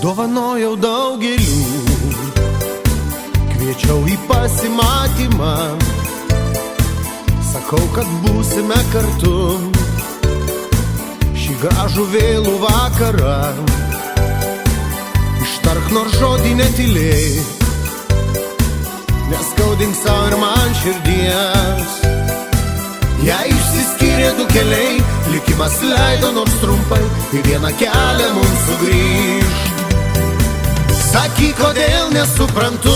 Dovanojau daugelių, kviečiau į pasimatymą, sakau, kad būsime kartu šį gražų vėlų vakarą. Ištark nors žodį netylėk, neskaudink savo ir man širdies. Jei išsiskyrė du keliai, likimas leido nors trumpai į vieną kelią mums sugrįžt. Sakyk, kodėl nesuprantu,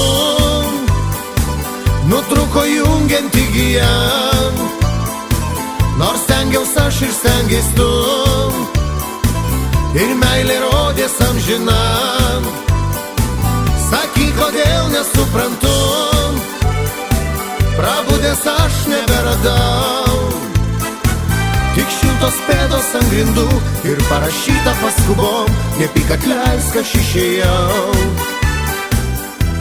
nutrūko jungianti gija, nors stengiaus aš ir stengiais tu, ir meilė rodės amžina. Sakyk, kodėl nesuprantu, prabudęs aš neberadau tik šiltos pėdos ant grindų ir parašyta paskubom, nepyk atleisk, aš išėjau.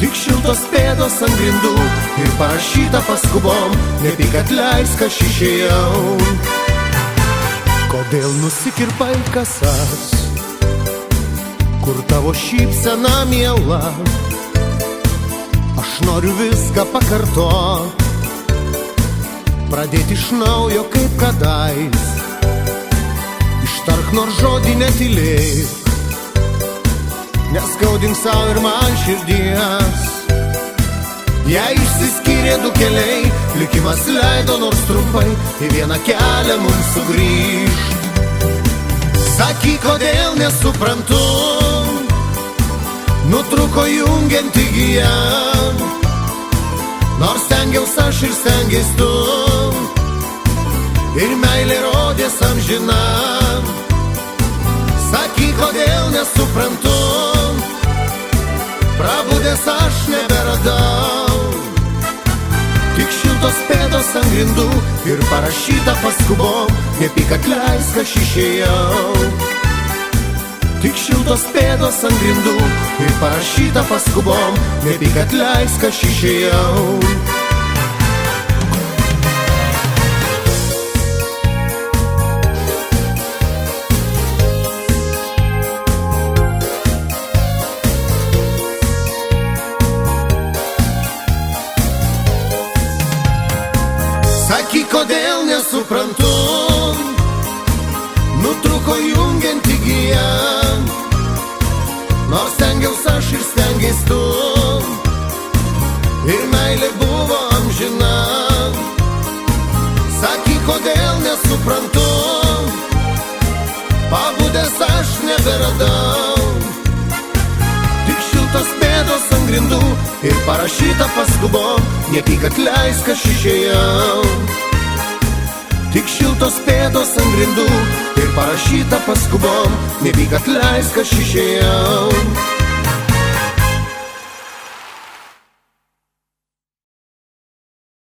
Tik šiltos pėdos ant grindų ir parašyta paskubom, nepyk atleisk, aš išėjau. Kodėl nusikirpai kasas, kur tavo šypsena miela? Aš noriu viską pakartot, pradėti iš naujo kaip kadais. Ištark nors žodį netylėk, neskaudink savo ir man širdies. Jei išsiskyrė du keliai, likimas leido nors trumpai į vieną kelią mums sugrįžt. Sakyk, kodėl nesuprantu, nutrūko jungianti gija, nors stengiaus aš ir stengiais tu, ir meilė rodės amžina. Sakyk, kodėl nesuprantu, prabudęs aš neberadau tik šiltos pėdos ant grindų ir parašyta paskubom, nepyk atleisk, aš išėjau. Tik šiltos pėdos ant grindų ir parašyta paskubom, nepyk atleisk, aš išėjau. Sakyk, kodėl nesuprantu, nutrūko jungianti gija, nors stengiaus aš ir stengiais tu, ir meilė buvo amžina. Sakyk, kodėl nesuprantu, pabudęs aš neberadau tik šiltos pėdos ant grindų ir parašyta paskubom, nepyk atleisk, aš išėjau. Tik šiltos pėdos ant grindų ir parašyta paskubom, nepyk atleisk, aš išėjau.